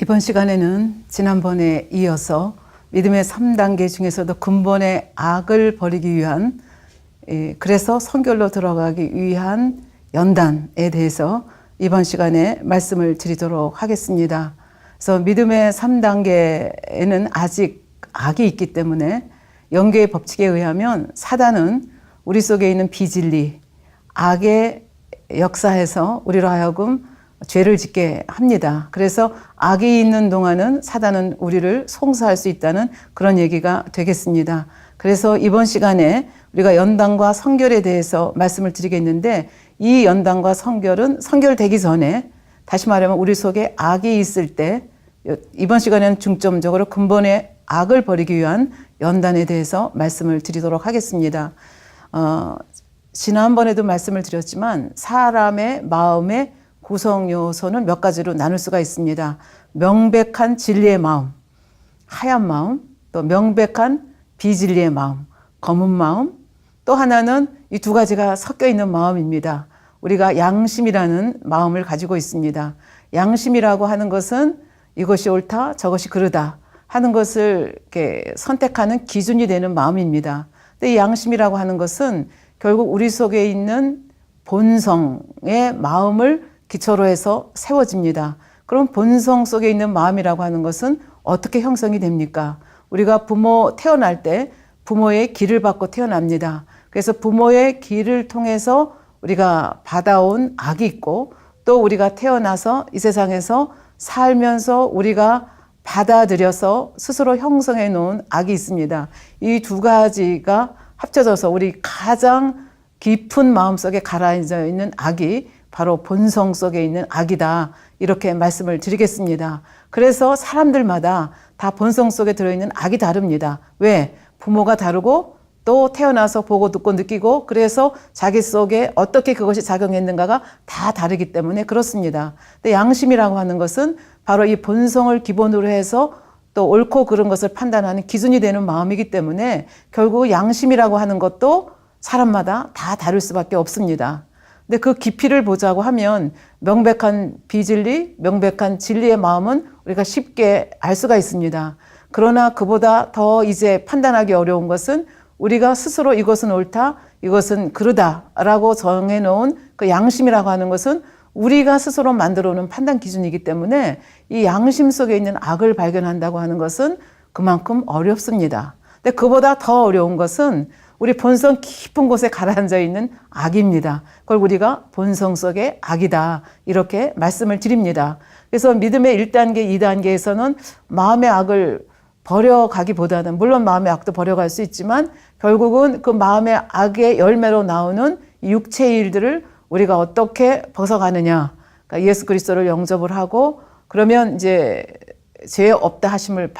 이번 시간에는 지난번에 이어서 믿음의 3단계 중에서도 근본의 악을 버리기 위한, 그래서 성결로 들어가기 위한 연단에 대해서 이번 시간에 말씀을 드리도록 하겠습니다. 그래서 믿음의 3단계에는 아직 악이 있기 때문에 영계의 법칙에 의하면 사단은 우리 속에 있는 비진리, 악의 역사에서 우리로 하여금 죄를 짓게 합니다. 그래서 악이 있는 동안은 사단은 우리를 송사할 수 있다는 그런 얘기가 되겠습니다. 그래서 이번 시간에 우리가 연단과 성결에 대해서 말씀을 드리겠는데, 이 연단과 성결은 성결되기 전에, 다시 말하면 우리 속에 악이 있을 때, 이번 시간에는 중점적으로 근본의 악을 버리기 위한 연단에 대해서 말씀을 드리도록 하겠습니다. 지난번에도 말씀을 드렸지만 사람의 마음의 구성 요소는 몇 가지로 나눌 수가 있습니다. 명백한 진리의 마음, 하얀 마음, 또 명백한 비진리의 마음, 검은 마음, 또 하나는 이 두 가지가 섞여 있는 마음입니다. 우리가 양심이라는 마음을 가지고 있습니다. 양심이라고 하는 것은 이것이 옳다, 저것이 그르다 하는 것을 이렇게 선택하는 기준이 되는 마음입니다. 근데 이 양심이라고 하는 것은 결국 우리 속에 있는 본성의 마음을 기초로 해서 세워집니다. 그럼 본성 속에 있는 마음이라고 하는 것은 어떻게 형성이 됩니까? 우리가 부모 태어날 때 부모의 기를 받고 태어납니다. 그래서 부모의 기를 통해서 우리가 받아온 악이 있고, 또 우리가 태어나서 이 세상에서 살면서 우리가 받아들여서 스스로 형성해 놓은 악이 있습니다. 이 두 가지가 합쳐져서 우리 가장 깊은 마음속에 가라앉아 있는 악이 바로 본성 속에 있는 악이다, 이렇게 말씀을 드리겠습니다. 그래서 사람들마다 다 본성 속에 들어있는 악이 다릅니다. 왜? 부모가 다르고 또 태어나서 보고 듣고 느끼고, 그래서 자기 속에 어떻게 그것이 작용했는가가 다 다르기 때문에 그렇습니다. 근데 양심이라고 하는 것은 바로 이 본성을 기본으로 해서 또 옳고 그른 것을 판단하는 기준이 되는 마음이기 때문에 결국 양심이라고 하는 것도 사람마다 다 다를 수밖에 없습니다. 근데 그 깊이를 보자고 하면 명백한 비진리, 명백한 진리의 마음은 우리가 쉽게 알 수가 있습니다. 그러나 그보다 더 이제 판단하기 어려운 것은 우리가 스스로 이것은 옳다, 이것은 그르다라고 정해놓은 그 양심이라고 하는 것은 우리가 스스로 만들어 놓은 판단 기준이기 때문에 이 양심 속에 있는 악을 발견한다고 하는 것은 그만큼 어렵습니다. 근데 그보다 더 어려운 것은 우리 본성 깊은 곳에 가라앉아 있는 악입니다. 그걸 우리가 본성 속의 악이다, 이렇게 말씀을 드립니다. 그래서 믿음의 1단계, 2단계에서는 마음의 악을 버려가기보다는, 물론 마음의 악도 버려갈 수 있지만 결국은 그 마음의 악의 열매로 나오는 육체의 일들을 우리가 어떻게 벗어가느냐. 그러니까 예수 그리스도를 영접을 하고, 그러면 이제 죄 없다 하심을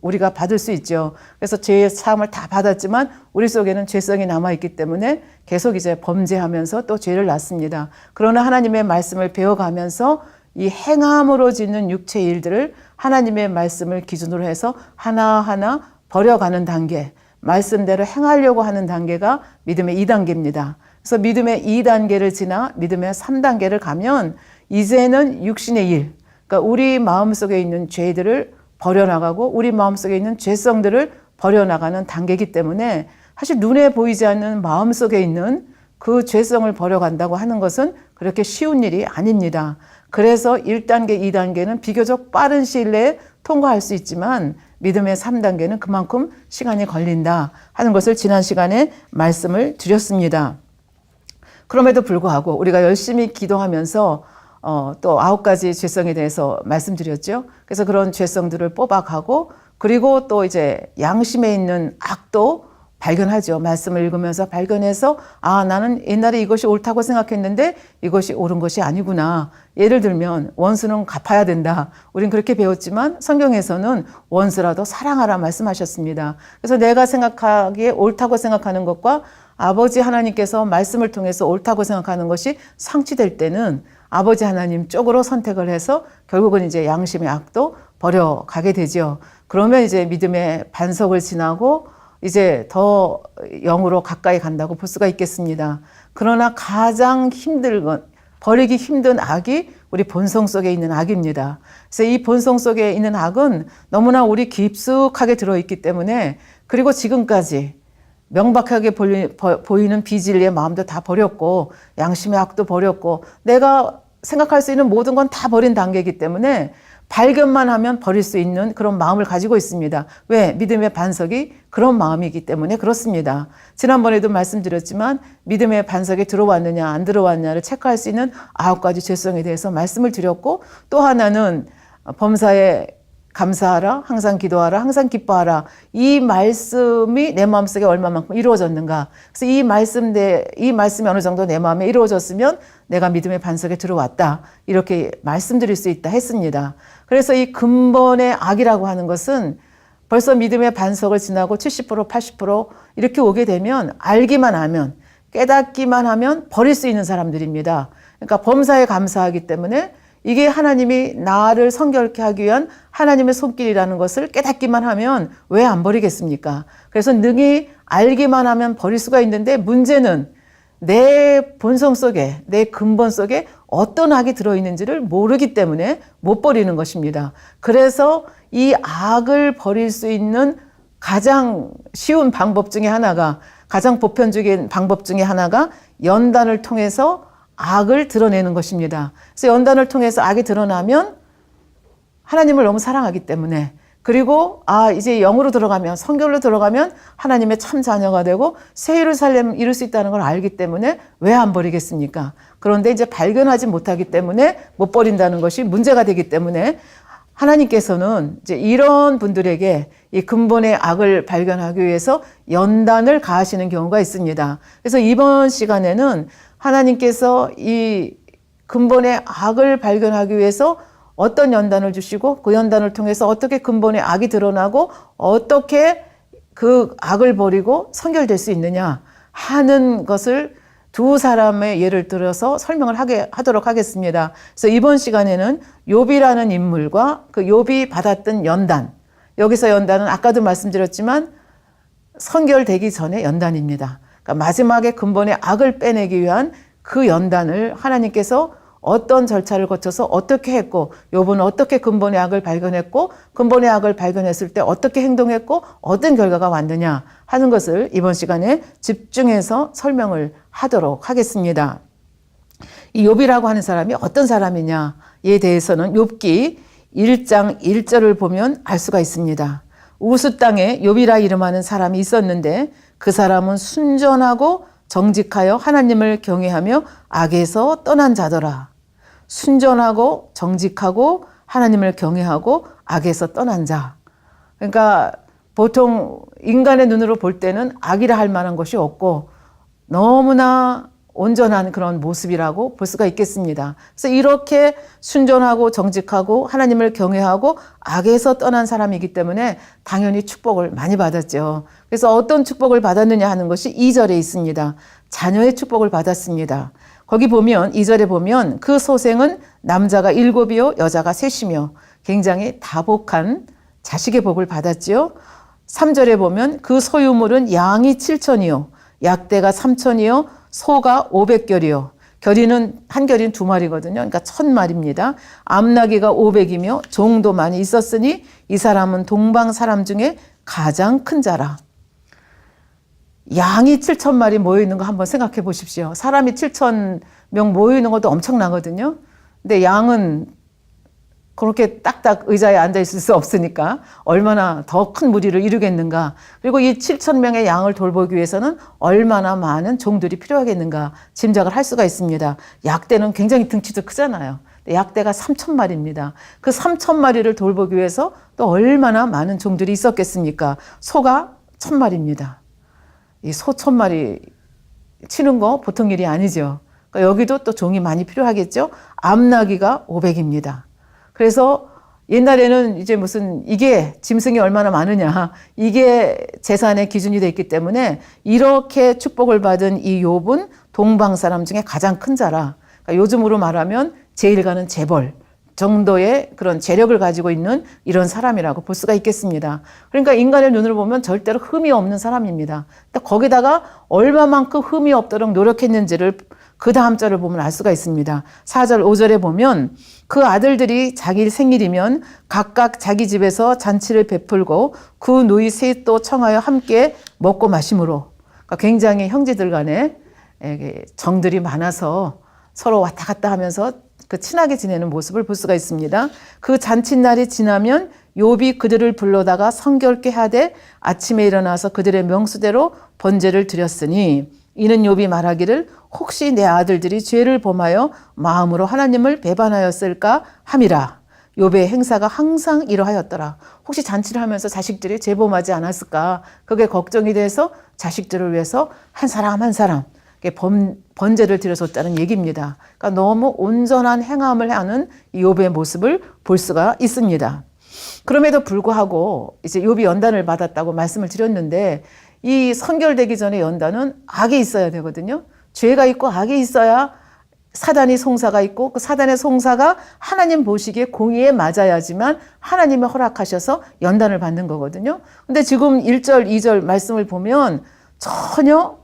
우리가 받을 수 있죠. 그래서 죄의 사함을 다 받았지만 우리 속에는 죄성이 남아있기 때문에 계속 이제 범죄하면서 또 죄를 낳습니다. 그러나 하나님의 말씀을 배워가면서 이 행함으로 짓는 육체의 일들을 하나님의 말씀을 기준으로 해서 하나하나 버려가는 단계, 말씀대로 행하려고 하는 단계가 믿음의 2단계입니다. 그래서 믿음의 2단계를 지나 믿음의 3단계를 가면 이제는 육신의 일, 그러니까 우리 마음속에 있는 죄들을 버려나가고 우리 마음속에 있는 죄성들을 버려나가는 단계이기 때문에 사실 눈에 보이지 않는 마음속에 있는 그 죄성을 버려간다고 하는 것은 그렇게 쉬운 일이 아닙니다. 그래서 1단계, 2단계는 비교적 빠른 시일 내에 통과할 수 있지만 믿음의 3단계는 그만큼 시간이 걸린다 하는 것을 지난 시간에 말씀을 드렸습니다. 그럼에도 불구하고 우리가 열심히 기도하면서 또 9가지 죄성에 대해서 말씀드렸죠. 그래서 그런 죄성들을 뽑아가고, 그리고 또 이제 양심에 있는 악도 발견하죠. 말씀을 읽으면서 발견해서, 아, 나는 옛날에 이것이 옳다고 생각했는데 이것이 옳은 것이 아니구나. 예를 들면 원수는 갚아야 된다. 우린 그렇게 배웠지만 성경에서는 원수라도 사랑하라 말씀하셨습니다. 그래서 내가 생각하기에 옳다고 생각하는 것과 아버지 하나님께서 말씀을 통해서 옳다고 생각하는 것이 상치될 때는 아버지 하나님 쪽으로 선택을 해서 결국은 이제 양심의 악도 버려가게 되죠. 그러면 이제 믿음의 반석을 지나고 이제 더 영으로 가까이 간다고 볼 수가 있겠습니다. 그러나 가장 버리기 힘든 악이 우리 본성 속에 있는 악입니다. 그래서 이 본성 속에 있는 악은 너무나 우리 깊숙하게 들어있기 때문에, 그리고 지금까지 명백하게 보이는 비진리의 마음도 다 버렸고 양심의 악도 버렸고 내가 생각할 수 있는 모든 건 다 버린 단계이기 때문에 발견만 하면 버릴 수 있는 그런 마음을 가지고 있습니다. 왜? 믿음의 반석이 그런 마음이기 때문에 그렇습니다. 지난번에도 말씀드렸지만 믿음의 반석이 들어왔느냐 안 들어왔느냐를 체크할 수 있는 9가지 죄성에 대해서 말씀을 드렸고, 또 하나는 범사에 감사하라, 항상 기도하라, 항상 기뻐하라. 이 말씀이 내 마음속에 얼마만큼 이루어졌는가. 그래서 이 말씀이 어느 정도 내 마음에 이루어졌으면 내가 믿음의 반석에 들어왔다. 이렇게 말씀드릴 수 있다 했습니다. 그래서 이 근본의 악이라고 하는 것은 벌써 믿음의 반석을 지나고 70%, 80% 이렇게 오게 되면 알기만 하면, 깨닫기만 하면 버릴 수 있는 사람들입니다. 그러니까 범사에 감사하기 때문에 이게 하나님이 나를 성결케 하기 위한 하나님의 손길이라는 것을 깨닫기만 하면 왜 안 버리겠습니까? 그래서 능히 알기만 하면 버릴 수가 있는데, 문제는 내 본성 속에, 내 근본 속에 어떤 악이 들어있는지를 모르기 때문에 못 버리는 것입니다. 그래서 이 악을 버릴 수 있는 가장 쉬운 방법 중에 하나가, 가장 보편적인 방법 중에 하나가 연단을 통해서 악을 드러내는 것입니다. 그래서 연단을 통해서 악이 드러나면 하나님을 너무 사랑하기 때문에, 그리고 이제 영으로 들어가면, 성결로 들어가면 하나님의 참 자녀가 되고 새 예루살렘 이룰 수 있다는 걸 알기 때문에 왜 안 버리겠습니까? 그런데 이제 발견하지 못하기 때문에 못 버린다는 것이 문제가 되기 때문에 하나님께서는 이제 이런 분들에게 이 근본의 악을 발견하기 위해서 연단을 가하시는 경우가 있습니다. 그래서 이번 시간에는 하나님께서 이 근본의 악을 발견하기 위해서 어떤 연단을 주시고 그 연단을 통해서 어떻게 근본의 악이 드러나고 어떻게 그 악을 버리고 성결될 수 있느냐 하는 것을 두 사람의 예를 들어서 설명을 하도록 하겠습니다. 그래서 이번 시간에는 욥이라는 인물과 그 욥이 받았던 연단, 여기서 연단은 아까도 말씀드렸지만 성결되기 전에 연단입니다. 그러니까 마지막에 근본의 악을 빼내기 위한 그 연단을 하나님께서 어떤 절차를 거쳐서 어떻게 했고, 욥은 어떻게 근본의 악을 발견했고, 근본의 악을 발견했을 때 어떻게 행동했고 어떤 결과가 왔느냐 하는 것을 이번 시간에 집중해서 설명을 하도록 하겠습니다. 이 욥이라고 하는 사람이 어떤 사람이냐에 대해서는 욥기 1장 1절을 보면 알 수가 있습니다. 우스 땅에 욥이라 이름하는 사람이 있었는데 그 사람은 순전하고 정직하여 하나님을 경외하며 악에서 떠난 자더라. 순전하고 정직하고 하나님을 경외하고 악에서 떠난 자. 그러니까 보통 인간의 눈으로 볼 때는 악이라 할 만한 것이 없고 너무나 온전한 그런 모습이라고 볼 수가 있겠습니다. 그래서 이렇게 순전하고 정직하고 하나님을 경외하고 악에서 떠난 사람이기 때문에 당연히 축복을 많이 받았죠. 그래서 어떤 축복을 받았느냐 하는 것이 2절에 있습니다. 자녀의 축복을 받았습니다. 거기 보면 2절에 보면 그 소생은 남자가 7이요 여자가 3이며 굉장히 다복한 자식의 복을 받았지요. 3절에 보면 그 소유물은 양이 7천이요 약대가 3천이요 소가 500결이요. 결이는 한 결이는 2마리거든요. 그러니까 1000마리입니다. 암나귀가 500이며 종도 많이 있었으니 이 사람은 동방 사람 중에 가장 큰 자라. 양이 7,000마리 모여있는 거 한번 생각해 보십시오. 사람이 7,000명 모여있는 것도 엄청나거든요. 근데 양은 그렇게 딱딱 의자에 앉아있을 수 없으니까 얼마나 더 큰 무리를 이루겠는가. 그리고 이 7,000명의 양을 돌보기 위해서는 얼마나 많은 종들이 필요하겠는가 짐작을 할 수가 있습니다. 약대는 굉장히 등치도 크잖아요. 약대가 3,000마리입니다. 그 3,000마리를 돌보기 위해서 또 얼마나 많은 종들이 있었겠습니까? 소가 1,000마리입니다. 이 소 1,000마리 치는 거 보통 일이 아니죠. 그러니까 여기도 또 종이 많이 필요하겠죠. 암나귀가 500입니다. 그래서 옛날에는 이제 무슨 이게 짐승이 얼마나 많으냐 이게 재산의 기준이 돼 있기 때문에 이렇게 축복을 받은 이 욥은 동방 사람 중에 가장 큰 자라. 그러니까 요즘으로 말하면 제일가는 재벌 정도의 그런 재력을 가지고 있는 이런 사람이라고 볼 수가 있겠습니다. 그러니까 인간의 눈으로 보면 절대로 흠이 없는 사람입니다. 거기다가 얼마만큼 흠이 없도록 노력했는지를 그 다음 절을 보면 알 수가 있습니다. 4절, 5절에 보면 그 아들들이 자기 생일이면 각각 자기 집에서 잔치를 베풀고 그 누이 셋도 청하여 함께 먹고 마심으로. 그러니까 굉장히 형제들 간에 정들이 많아서 서로 왔다 갔다 하면서 그 친하게 지내는 모습을 볼 수가 있습니다. 그 잔칫날이 지나면 욥이 그들을 불러다가 성결케 하되 아침에 일어나서 그들의 명수대로 번제를 드렸으니 이는 욥이 말하기를 혹시 내 아들들이 죄를 범하여 마음으로 하나님을 배반하였을까 함이라. 욥의 행사가 항상 이러하였더라. 혹시 잔치를 하면서 자식들이 죄 범하지 않았을까? 그게 걱정이 돼서 자식들을 위해서 한 사람 한 사람 번제를 드려줬다는 얘기입니다. 그러니까 너무 온전한 행함을 하는 욥의 모습을 볼 수가 있습니다. 그럼에도 불구하고 이제 욥이 연단을 받았다고 말씀을 드렸는데 이 선결되기 전에 연단은 악이 있어야 되거든요. 죄가 있고 악이 있어야 사단이 송사가 있고 그 사단의 송사가 하나님 보시기에 공의에 맞아야지만 하나님이 허락하셔서 연단을 받는 거거든요. 근데 지금 1절, 2절 말씀을 보면 전혀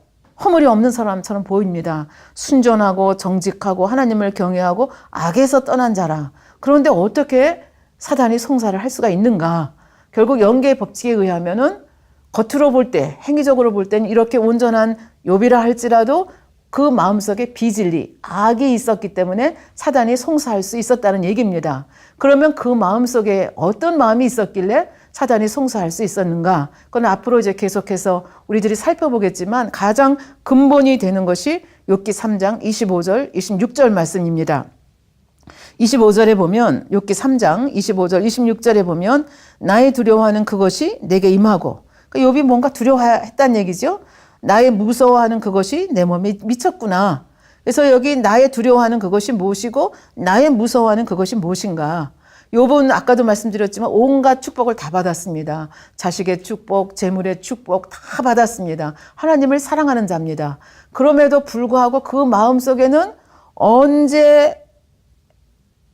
허물이 없는 사람처럼 보입니다. 순전하고 정직하고 하나님을 경외하고 악에서 떠난 자라. 그런데 어떻게 사단이 송사를 할 수가 있는가? 결국 연계의 법칙에 의하면은 겉으로 볼 때, 행위적으로 볼 때는 이렇게 온전한 욥이라 할지라도 그 마음속에 비진리, 악이 있었기 때문에 사단이 송사할 수 있었다는 얘기입니다. 그러면 그 마음속에 어떤 마음이 있었길래 사단이 송사할 수 있었는가? 그건 앞으로 이제 계속해서 우리들이 살펴보겠지만 가장 근본이 되는 것이 욥기 3장 25절, 26절 말씀입니다. 25절에 보면 욥기 3장 25절, 26절에 보면 나의 두려워하는 그것이 내게 임하고 그러니까 욥이 뭔가 두려워했다는 얘기죠. 나의 무서워하는 그것이 내 몸에 미쳤구나. 그래서 여기 나의 두려워하는 그것이 무엇이고 나의 무서워하는 그것이 무엇인가. 욥은 아까도 말씀드렸지만 온갖 축복을 다 받았습니다. 자식의 축복, 재물의 축복 다 받았습니다. 하나님을 사랑하는 자입니다. 그럼에도 불구하고 그 마음속에는 언제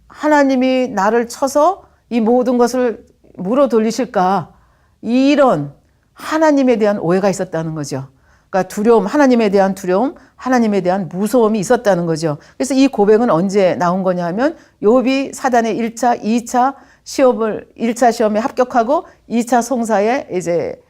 하나님이 나를 쳐서 이 모든 것을 물어 돌리실까? 이런 하나님에 대한 오해가 있었다는 거죠. 그러니까 두려움, 하나님에 대한 두려움, 하나님에 대한 무서움이 있었다는 거죠. 그래서 이 고백은 언제 나온 거냐 하면 욥이 사단의 1차, 2차 시험을 1차 시험에 합격하고 2차 송사에 이제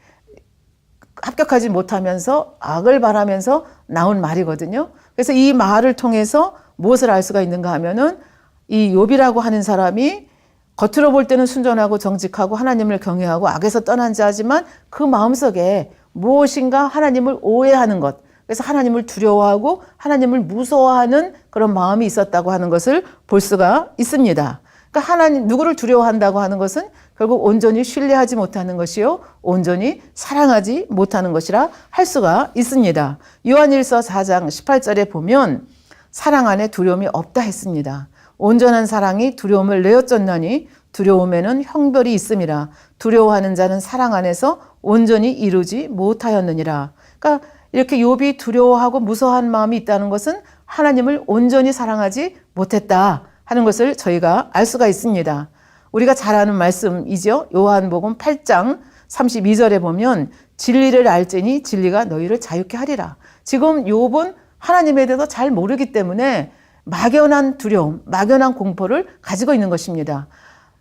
합격하지 못하면서 악을 바라면서 나온 말이거든요. 그래서 이 말을 통해서 무엇을 알 수가 있는가 하면은 이 욥이라고 하는 사람이 겉으로 볼 때는 순전하고 정직하고 하나님을 경외하고 악에서 떠난 자지만 그 마음속에 무엇인가 하나님을 오해하는 것, 그래서 하나님을 두려워하고 하나님을 무서워하는 그런 마음이 있었다고 하는 것을 볼 수가 있습니다. 그러니까 하나님, 누구를 두려워한다고 하는 것은 결국 온전히 신뢰하지 못하는 것이요, 온전히 사랑하지 못하는 것이라 할 수가 있습니다. 요한일서 4장 18절에 보면 사랑 안에 두려움이 없다 했습니다. 온전한 사랑이 두려움을 내어쫓나니 두려움에는 형벌이 있음이라. 두려워하는 자는 사랑 안에서 온전히 이루지 못하였느니라. 그러니까 이렇게 욥이 두려워하고 무서워한 마음이 있다는 것은 하나님을 온전히 사랑하지 못했다 하는 것을 저희가 알 수가 있습니다. 우리가 잘 아는 말씀이죠. 요한복음 8장 32절에 보면 진리를 알지니 진리가 너희를 자유케 하리라. 지금 욥은 하나님에 대해서 잘 모르기 때문에 막연한 두려움, 막연한 공포를 가지고 있는 것입니다.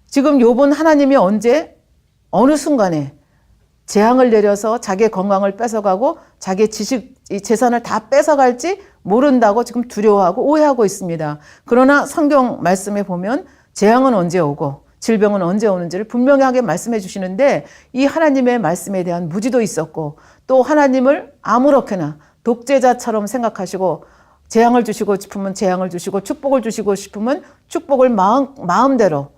지금 욥은 하나님이 언제 어느 순간에 재앙을 내려서 자기의 건강을 뺏어가고 자기의 지식, 재산을 다 뺏어갈지 모른다고 지금 두려워하고 오해하고 있습니다. 그러나 성경 말씀에 보면 재앙은 언제 오고 질병은 언제 오는지를 분명하게 말씀해 주시는데 이 하나님의 말씀에 대한 무지도 있었고 또 하나님을 아무렇게나 독재자처럼 생각하시고 재앙을 주시고 싶으면 재앙을 주시고 축복을 주시고 싶으면 축복을 마음대로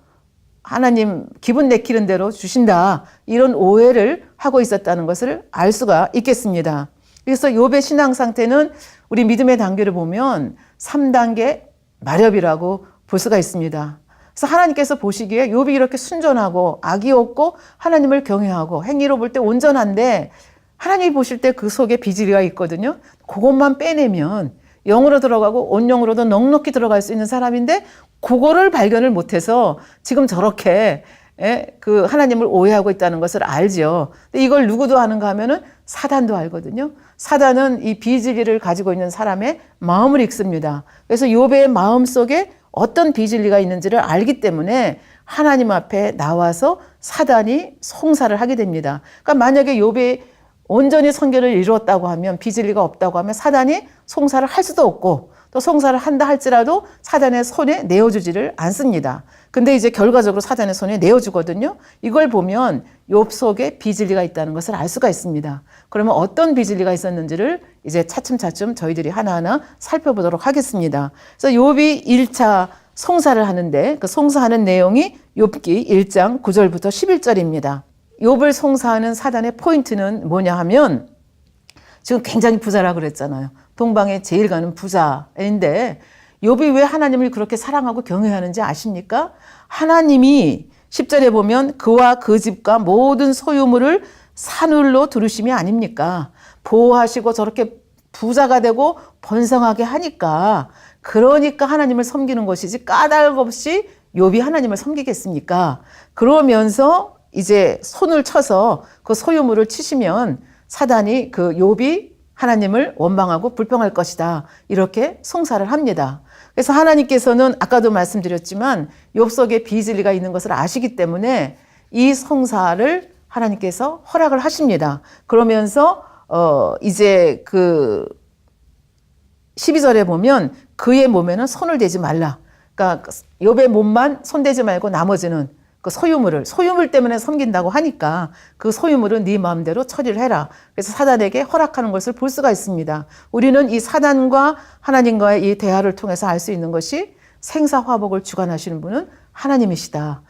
하나님 기분 내키는 대로 주신다. 이런 오해를 하고 있었다는 것을 알 수가 있겠습니다. 그래서 욥의 신앙 상태는 우리 믿음의 단계를 보면 3단계 마렵이라고 볼 수가 있습니다. 그래서 하나님께서 보시기에 욥이 이렇게 순전하고 악이 없고 하나님을 경외하고 행위로 볼 때 온전한데 하나님이 보실 때 그 속에 비질이가 있거든요. 그것만 빼내면 영으로 들어가고 온영으로도 넉넉히 들어갈 수 있는 사람인데 그거를 발견을 못해서 지금 저렇게 그 하나님을 오해하고 있다는 것을 알죠. 근데 이걸 누구도 아는가 하면은 사단도 알거든요. 사단은 이 비진리를 가지고 있는 사람의 마음을 읽습니다. 그래서 욥의 마음 속에 어떤 비진리가 있는지를 알기 때문에 하나님 앞에 나와서 사단이 송사를 하게 됩니다. 그러니까 만약에 욥이 온전히 선결을 이루었다고 하면, 비진리가 없다고 하면 사단이 송사를 할 수도 없고, 또 송사를 한다 할지라도 사단의 손에 내어주지를 않습니다. 근데 이제 결과적으로 사단의 손에 내어주거든요. 이걸 보면 욥 속에 비진리가 있다는 것을 알 수가 있습니다. 그러면 어떤 비진리가 있었는지를 이제 차츰차츰 저희들이 하나하나 살펴보도록 하겠습니다. 그래서 욥이 1차 송사를 하는데, 그 송사하는 내용이 욥기 1장 9절부터 11절입니다. 욥을 송사하는 사단의 포인트는 뭐냐 하면, 지금 굉장히 부자라 그랬잖아요. 동방에 제일 가는 부자인데 욥이 왜 하나님을 그렇게 사랑하고 경외하는지 아십니까? 하나님이 10절에 보면 그와 그 집과 모든 소유물을 산울로 두르심이 아닙니까? 보호하시고 저렇게 부자가 되고 번성하게 하니까, 그러니까 하나님을 섬기는 것이지 까닭 없이 욥이 하나님을 섬기겠습니까? 그러면서 이제 손을 쳐서 그 소유물을 치시면 사단이 그 욥이 하나님을 원망하고 불평할 것이다, 이렇게 송사를 합니다. 그래서 하나님께서는 아까도 말씀드렸지만 욥 속에 비진리가 있는 것을 아시기 때문에 이 송사를 하나님께서 허락을 하십니다. 그러면서 이제 그 12절에 보면 그의 몸에는 손을 대지 말라. 그러니까 욥의 몸만 손대지 말고 나머지는 그 소유물 때문에 섬긴다고 하니까 그 소유물은 네 마음대로 처리를 해라. 그래서 사단에게 허락하는 것을 볼 수가 있습니다. 우리는 이 사단과 하나님과의 이 대화를 통해서 알 수 있는 것이 생사화복을 주관하시는 분은 하나님이시다.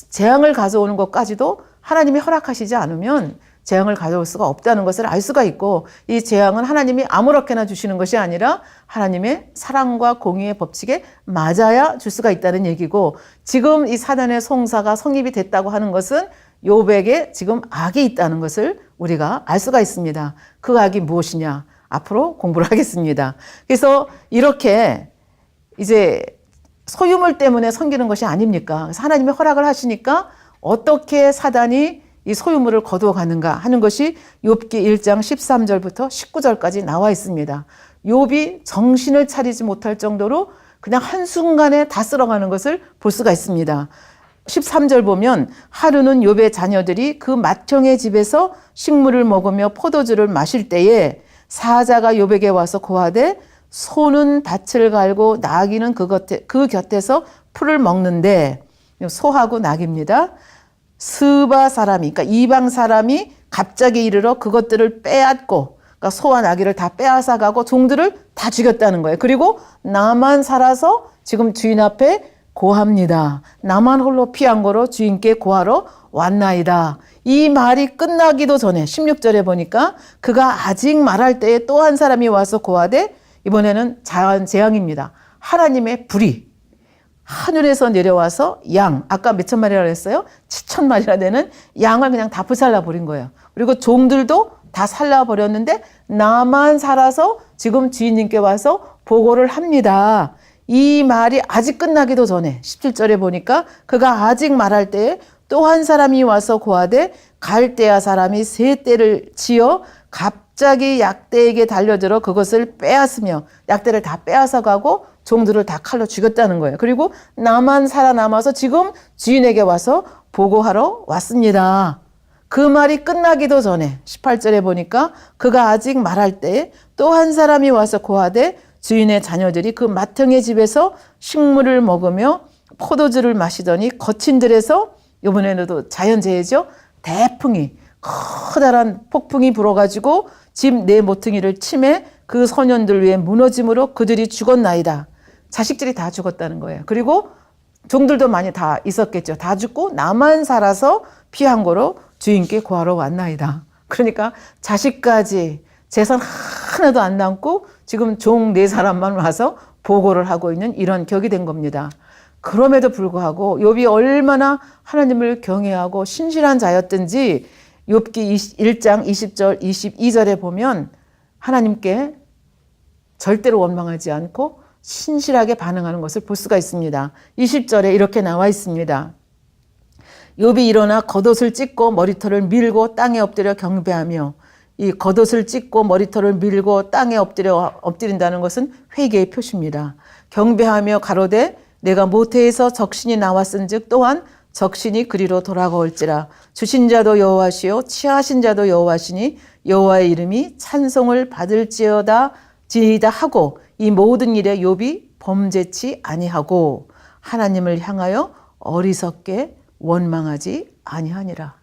재앙을 가져오는 것까지도 하나님이 허락하시지 않으면 재앙을 가져올 수가 없다는 것을 알 수가 있고, 이 재앙은 하나님이 아무렇게나 주시는 것이 아니라 하나님의 사랑과 공의의 법칙에 맞아야 줄 수가 있다는 얘기고, 지금 이 사단의 송사가 성립이 됐다고 하는 것은 욥에게 지금 악이 있다는 것을 우리가 알 수가 있습니다. 그 악이 무엇이냐? 앞으로 공부를 하겠습니다. 그래서 이렇게 이제 소유물 때문에 섬기는 것이 아닙니까? 그래서 하나님이 허락을 하시니까 어떻게 사단이 이 소유물을 거두어가는가 하는 것이 욥기 1장 13절부터 19절까지 나와 있습니다. 욥이 정신을 차리지 못할 정도로 그냥 한순간에 다 쓸어가는 것을 볼 수가 있습니다. 13절 보면 하루는 욥의 자녀들이 그 맏형의 집에서 식물을 먹으며 포도주를 마실 때에 사자가 욥에게 와서 고하되 소는 밭을 갈고 나귀는 그 곁에서 풀을 먹는데, 소하고 나귀입니다. 스바 사람이, 그러니까 이방 사람이 갑자기 이르러 그것들을 빼앗고, 그러니까 소와 나귀를 다 빼앗아 가고 종들을 다 죽였다는 거예요. 그리고 나만 살아서 지금 주인 앞에 고합니다. 나만 홀로 피한 거로 주인께 고하러 왔나이다. 이 말이 끝나기도 전에 16절에 보니까 그가 아직 말할 때에 또 한 사람이 와서 고하되, 이번에는 재앙입니다. 하나님의 불이 하늘에서 내려와서 양, 아까 몇천 마리라 그랬어요? 7,000마리나 되는 양을 그냥 다 불살라 버린 거예요. 그리고 종들도 다 살라버렸는데 나만 살아서 지금 주인님께 와서 보고를 합니다. 이 말이 아직 끝나기도 전에 17절에 보니까 그가 아직 말할 때에 또 한 사람이 와서 고하되 갈대아 사람이 세 떼를 지어 갑자기 약대에게 달려들어 그것을 빼앗으며, 약대를 다 빼앗아 가고 종들을 다 칼로 죽였다는 거예요. 그리고 나만 살아남아서 지금 주인에게 와서 보고하러 왔습니다. 그 말이 끝나기도 전에 18절에 보니까 그가 아직 말할 때 또 한 사람이 와서 고하되 주인의 자녀들이 그 맏형의 집에서 식물을 먹으며 포도주를 마시더니 거친 들에서, 이번에는 자연재해죠, 대풍이, 커다란 폭풍이 불어가지고 집 네 모퉁이를 치매 그 소년들 위에 무너짐으로 그들이 죽었나이다. 자식들이 다 죽었다는 거예요. 그리고 종들도 많이 다 있었겠죠. 다 죽고 나만 살아서 피한 거로 주인께 고하러 왔나이다. 그러니까 자식까지 재산 하나도 안 남고 지금 종 네 사람만 와서 보고를 하고 있는 이런 격이 된 겁니다. 그럼에도 불구하고 욥이 얼마나 하나님을 경외하고 신실한 자였든지 욥기 1장 20절 22절에 보면 하나님께 절대로 원망하지 않고 신실하게 반응하는 것을 볼 수가 있습니다. 20절에 이렇게 나와 있습니다. 욥이 일어나 겉옷을 찢고 머리털을 밀고 땅에 엎드려 경배하며, 이 겉옷을 찢고 머리털을 밀고 땅에 엎드린다는 것은 회개의 표시입니다. 경배하며 가로되 내가 모태에서 적신이 나왔은즉 또한 적신이 그리로 돌아올지라. 주신 자도 여호와시요 취하신 자도 여호와시니 여호와의 이름이 찬송을 받을지어다 지이다 하고, 이 모든 일에 욥이 범죄치 아니하고 하나님을 향하여 어리석게 원망하지 아니하니라.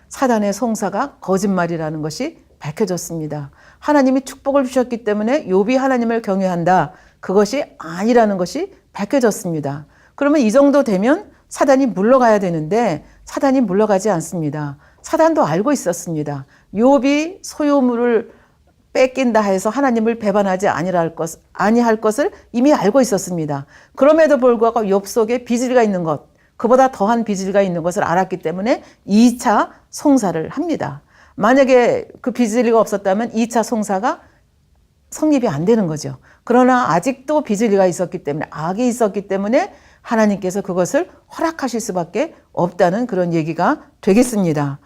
사단의 송사가 거짓말이라는 것이 밝혀졌습니다. 하나님이 축복을 주셨기 때문에 욥이 하나님을 경외한다, 그것이 아니라는 것이 밝혀졌습니다. 그러면 이 정도 되면 사단이 물러가야 되는데 사단이 물러가지 않습니다. 사단도 알고 있었습니다. 욥이 소유물을 뺏긴다 해서 하나님을 배반하지 아니할 것을 이미 알고 있었습니다. 그럼에도 불구하고 욥 속에 비질가 있는 것, 그보다 더한 비질가 있는 것을 알았기 때문에 2차 송사를 합니다. 만약에 그 비질리가 없었다면 2차 송사가 성립이 안 되는 거죠. 그러나 아직도 비질리가 있었기 때문에, 악이 있었기 때문에 하나님께서 그것을 허락하실 수밖에 없다는 그런 얘기가 되겠습니다.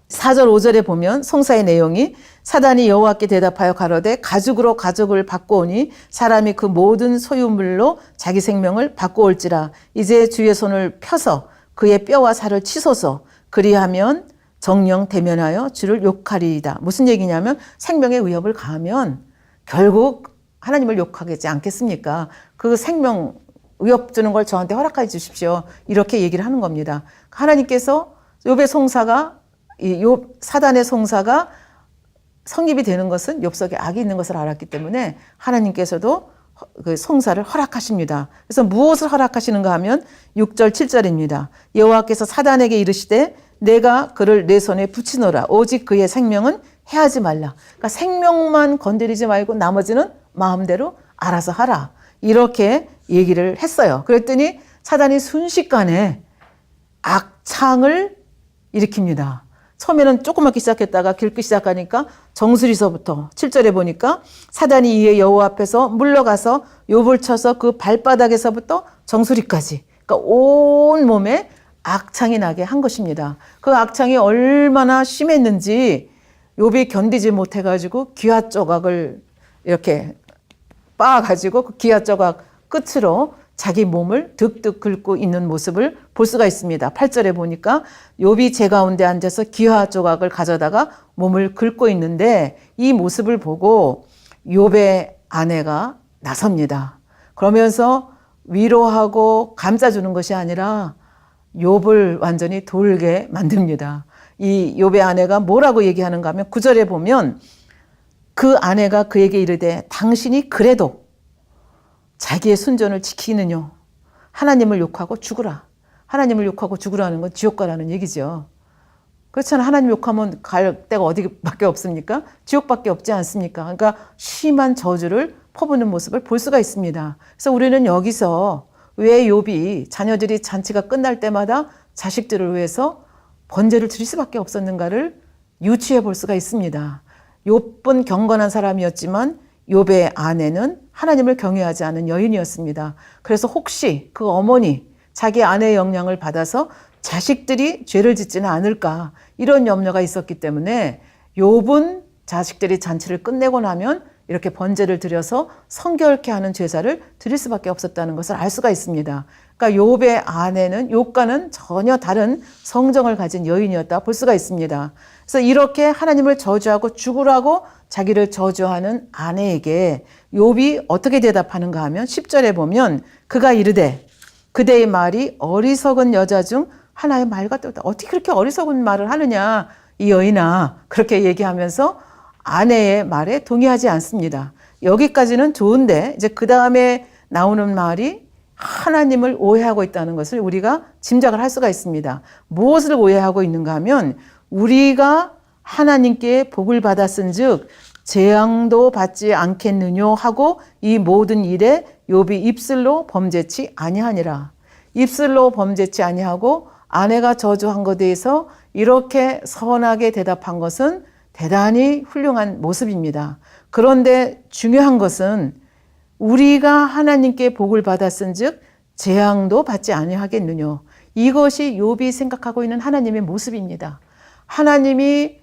4절 5절에 보면 송사의 내용이 사단이 여호와께 대답하여 가로되 가죽으로 가죽을 바꾸오니 사람이 그 모든 소유물로 자기 생명을 바꾸올지라. 이제 주의 손을 펴서 그의 뼈와 살을 치소서. 그리하면 정령 대면하여 주를 욕하리이다. 무슨 얘기냐면 생명의 위협을 가하면 결국 하나님을 욕하겠지 않겠습니까? 그 생명 위협 주는 걸 저한테 허락해 주십시오. 이렇게 얘기를 하는 겁니다. 하나님께서 욥의 송사가, 욥 사단의 송사가 성립이 되는 것은 욥 속에 악이 있는 것을 알았기 때문에 하나님께서도 그 송사를 허락하십니다. 그래서 무엇을 허락하시는가 하면 6절 7절입니다. 여호와께서 사단에게 이르시되 내가 그를 내 손에 붙이노라. 오직 그의 생명은 해하지 말라. 그러니까 생명만 건드리지 말고 나머지는 마음대로 알아서 하라. 이렇게 얘기를 했어요. 그랬더니 사단이 순식간에 악창을 일으킵니다. 처음에는 조그맣게 시작했다가 길기 시작하니까 정수리서부터 7절에 보니까 사단이 이에 여호와 앞에서 물러가서 욥을 쳐서 그 발바닥에서부터 정수리까지, 그러니까 온 몸에 악창이 나게 한 것입니다. 그 악창이 얼마나 심했는지 욥이 견디지 못해가지고 기아 조각을 이렇게 빻아가지고 그 기아 조각 끝으로 자기 몸을 득득 긁고 있는 모습을 볼 수가 있습니다. 8절에 보니까 욥이 제 가운데 앉아서 기아 조각을 가져다가 몸을 긁고 있는데 이 모습을 보고 욥의 아내가 나섭니다. 그러면서 위로하고 감싸주는 것이 아니라 욥을 완전히 돌게 만듭니다. 이 욥의 아내가 뭐라고 얘기하는가 하면 9절에 보면 그 아내가 그에게 이르되 당신이 그래도 자기의 순전을 지키느뇨 하나님을 욕하고 죽으라. 하나님을 욕하고 죽으라는 건 지옥 가라는 얘기죠. 그렇잖아. 하나님 욕하면 갈 데가 어디밖에 없습니까? 지옥밖에 없지 않습니까? 그러니까 심한 저주를 퍼부는 모습을 볼 수가 있습니다. 그래서 우리는 여기서 왜 욥이 자녀들이 잔치가 끝날 때마다 자식들을 위해서 번제를 드릴 수밖에 없었는가를 유추해 볼 수가 있습니다. 욥은 경건한 사람이었지만 욥의 아내는 하나님을 경외하지 않은 여인이었습니다. 그래서 혹시 그 어머니, 자기 아내의 영향을 받아서 자식들이 죄를 짓지는 않을까, 이런 염려가 있었기 때문에 욥은 자식들이 잔치를 끝내고 나면 이렇게 번제를 드려서 성결케 하는 제사를 드릴 수밖에 없었다는 것을 알 수가 있습니다. 그러니까 욥의 아내는 욥과는 전혀 다른 성정을 가진 여인이었다 볼 수가 있습니다. 그래서 이렇게 하나님을 저주하고 죽으라고 자기를 저주하는 아내에게 욥이 어떻게 대답하는가 하면 10절에 보면 그가 이르되 그대의 말이 어리석은 여자 중 하나의 말 같다. 어떻게 그렇게 어리석은 말을 하느냐 이 여인아, 그렇게 얘기하면서 아내의 말에 동의하지 않습니다. 여기까지는 좋은데 이제 그 다음에 나오는 말이 하나님을 오해하고 있다는 것을 우리가 짐작을 할 수가 있습니다. 무엇을 오해하고 있는가 하면 우리가 하나님께 복을 받았은즉 재앙도 받지 않겠느뇨 하고 이 모든 일에 욥이 입술로 범죄치 아니하니라. 입술로 범죄치 아니하고 아내가 저주한 것에 대해서 이렇게 선하게 대답한 것은 대단히 훌륭한 모습입니다. 그런데 중요한 것은 우리가 하나님께 복을 받았은즉 재앙도 받지 아니하겠느뇨. 이것이 욥이 생각하고 있는 하나님의 모습입니다. 하나님이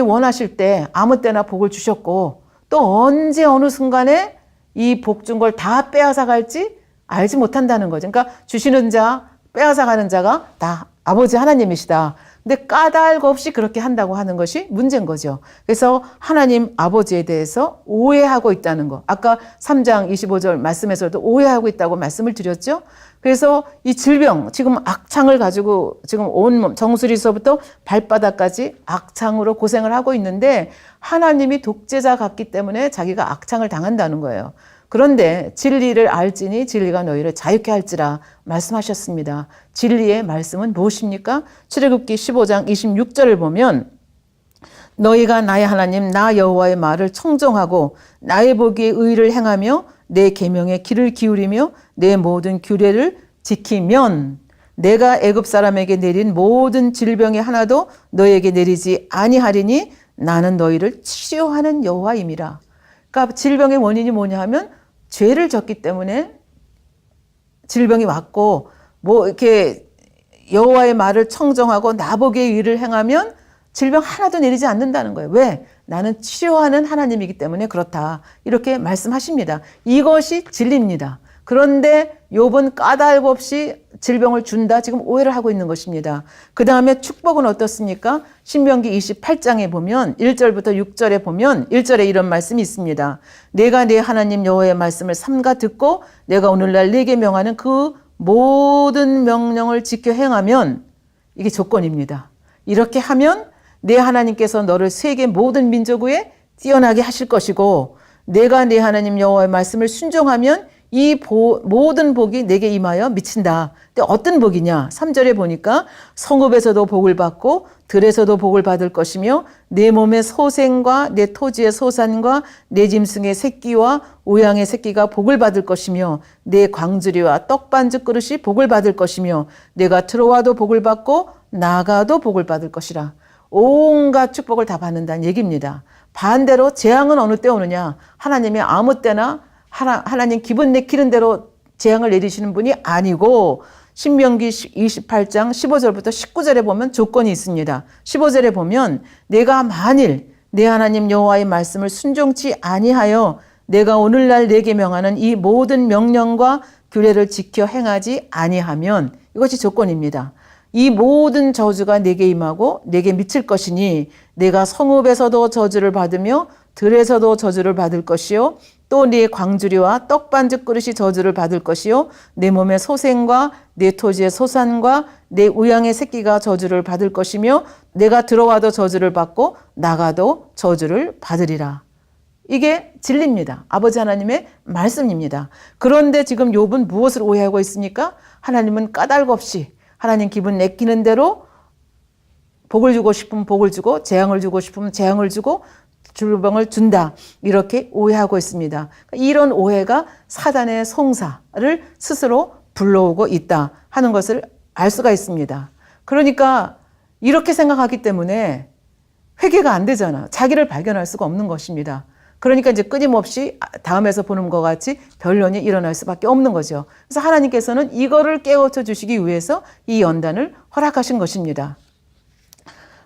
원하실 때 아무 때나 복을 주셨고 또 언제 어느 순간에 이 복 준 걸 다 빼앗아 갈지 알지 못한다는 거죠. 그러니까 주시는 자, 빼앗아 가는 자가 다 아버지 하나님이시다. 근데 까닭 없이 그렇게 한다고 하는 것이 문제인 거죠. 그래서 하나님 아버지에 대해서 오해하고 있다는 거. 아까 3장 25절 말씀에서도 오해하고 있다고 말씀을 드렸죠. 그래서 이 질병, 지금 악창을 가지고 지금 온몸 정수리서부터 발바닥까지 악창으로 고생을 하고 있는데 하나님이 독재자 같기 때문에 자기가 악창을 당한다는 거예요. 그런데 진리를 알지니 진리가 너희를 자유케 할지라 말씀하셨습니다. 진리의 말씀은 무엇입니까? 출애굽기 15장 26절을 보면 너희가 나의 하나님 나 여호와의 말을 청종하고 나의 보기에 의를 행하며 내 계명에 귀를 기울이며 내 모든 규례를 지키면 내가 애굽 사람에게 내린 모든 질병의 하나도 너희에게 내리지 아니하리니 나는 너희를 치료하는 여호와임이라. 그러니까 질병의 원인이 뭐냐 하면 죄를 졌기 때문에 질병이 왔고 뭐 이렇게 여호와의 말을 청정하고 나보기의 의를 행하면 질병 하나도 내리지 않는다는 거예요. 왜? 나는 치료하는 하나님이기 때문에 그렇다. 이렇게 말씀하십니다. 이것이 진리입니다. 그런데 욥은 까닭 없이 질병을 준다. 지금 오해를 하고 있는 것입니다. 그 다음에 축복은 어떻습니까? 신명기 28장에 보면 1절부터 6절에 보면 1절에 이런 말씀이 있습니다. 내가 내 하나님 여호와의 말씀을 삼가 듣고 내가 오늘날 네게 명하는 그 모든 명령을 지켜 행하면 이게 조건입니다. 이렇게 하면 내 하나님께서 너를 세계 모든 민족 위에 뛰어나게 하실 것이고 내가 내 하나님 여호와의 말씀을 순종하면 이 모든 복이 내게 임하여 미친다. 근데 어떤 복이냐? 3절에 보니까 성읍에서도 복을 받고 들에서도 복을 받을 것이며 내 몸의 소생과 내 토지의 소산과 내 짐승의 새끼와 우양의 새끼가 복을 받을 것이며 내 광주리와 떡반죽 그릇이 복을 받을 것이며 내가 들어와도 복을 받고 나가도 복을 받을 것이라. 온갖 축복을 다 받는다는 얘기입니다. 반대로 재앙은 어느 때 오느냐? 하나님이 아무 때나 하나님 기분 내키는 대로 재앙을 내리시는 분이 아니고 신명기 28장 15절부터 19절에 보면 조건이 있습니다. 15절에 보면 내가 만일 내 하나님 여호와의 말씀을 순종치 아니하여 내가 오늘날 내게 명하는 이 모든 명령과 규례를 지켜 행하지 아니하면 이것이 조건입니다. 이 모든 저주가 내게 임하고 내게 미칠 것이니 내가 성읍에서도 저주를 받으며 들에서도 저주를 받을 것이요 또 네 광주리와 떡반죽 그릇이 저주를 받을 것이요 내 몸의 소생과 내 토지의 소산과 내 우양의 새끼가 저주를 받을 것이며 내가 들어와도 저주를 받고 나가도 저주를 받으리라. 이게 진리입니다. 아버지 하나님의 말씀입니다. 그런데 지금 욥은 무엇을 오해하고 있습니까? 하나님은 까닭 없이 하나님 기분 내키는 대로 복을 주고 싶으면 복을 주고 재앙을 주고 싶으면 재앙을 주고 질병을 준다. 이렇게 오해하고 있습니다. 이런 오해가 사단의 송사를 스스로 불러오고 있다 하는 것을 알 수가 있습니다. 그러니까 이렇게 생각하기 때문에 회개가 안 되잖아. 자기를 발견할 수가 없는 것입니다. 그러니까 이제 끊임없이 다음에서 보는 것 같이 변론이 일어날 수밖에 없는 거죠. 그래서 하나님께서는 이거를 깨우쳐 주시기 위해서 이 연단을 허락하신 것입니다.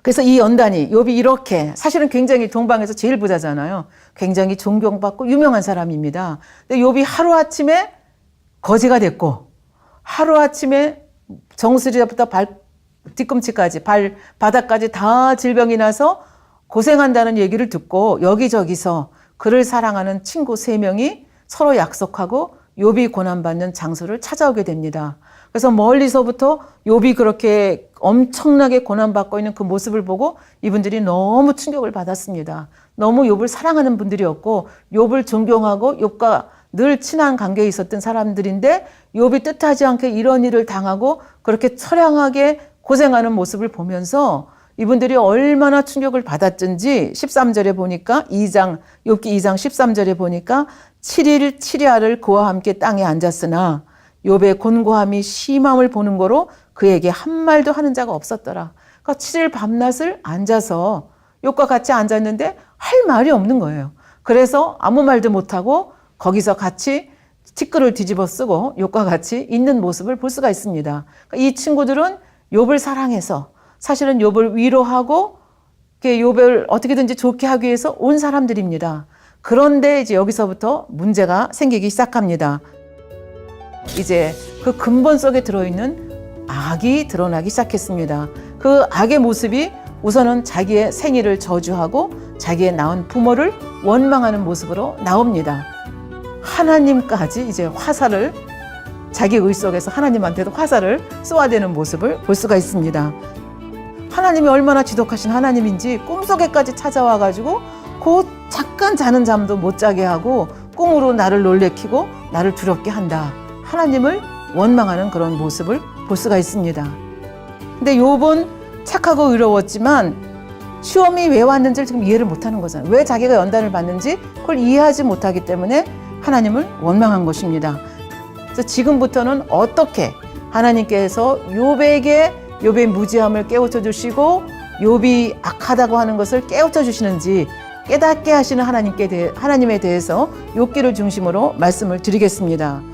그래서 이 연단이 욥이 이렇게 사실은 굉장히 동방에서 제일 부자잖아요. 굉장히 존경받고 유명한 사람입니다. 근데 욥이 하루아침에 거지가 됐고 하루아침에 정수리부터 뒤꿈치까지 발바닥까지 다 질병이 나서 고생한다는 얘기를 듣고 여기저기서 그를 사랑하는 친구 3명이 서로 약속하고 욥이 고난받는 장소를 찾아오게 됩니다. 그래서 멀리서부터 욥이 그렇게 엄청나게 고난받고 있는 그 모습을 보고 이분들이 너무 충격을 받았습니다. 너무 욥을 사랑하는 분들이었고 욥을 존경하고 욥과 늘 친한 관계에 있었던 사람들인데 욥이 뜻하지 않게 이런 일을 당하고 그렇게 처량하게 고생하는 모습을 보면서 이분들이 얼마나 충격을 받았든지 13절에 보니까 욥기 2장 13절에 보니까 7일 7야를 그와 함께 땅에 앉았으나 욥의 곤고함이 심함을 보는 거로 그에게 한 말도 하는 자가 없었더라. 그러니까 7일 밤낮을 앉아서 욥과 같이 앉았는데 할 말이 없는 거예요. 그래서 아무 말도 못하고 거기서 같이 티끌을 뒤집어 쓰고 욥과 같이 있는 모습을 볼 수가 있습니다. 이 친구들은 욥을 사랑해서 사실은 욥을 위로하고 욥을 어떻게든지 좋게 하기 위해서 온 사람들입니다. 그런데 이제 여기서부터 문제가 생기기 시작합니다. 이제 그 근본 속에 들어있는 악이 드러나기 시작했습니다. 그 악의 모습이 우선은 자기의 생일을 저주하고 자기의 낳은 부모를 원망하는 모습으로 나옵니다. 하나님까지 이제 화살을 자기 의 속에서 하나님한테도 화살을 쏘아대는 모습을 볼 수가 있습니다. 하나님이 얼마나 지독하신 하나님인지 꿈속에까지 찾아와가지고 그 잠깐 자는 잠도 못 자게 하고 꿈으로 나를 놀래키고 나를 두렵게 한다. 하나님을 원망하는 그런 모습을 볼 수가 있습니다. 근데 욥은 착하고 의로웠지만 시험이 왜 왔는지를 지금 이해를 못하는 거잖아요. 왜 자기가 연단을 받는지 그걸 이해하지 못하기 때문에 하나님을 원망한 것입니다. 그래서 지금부터는 어떻게 하나님께서 욥의 무지함을 깨우쳐 주시고 욥이 악하다고 하는 것을 깨우쳐 주시는지 깨닫게 하시는 하나님에 대해서 욥기를 중심으로 말씀을 드리겠습니다.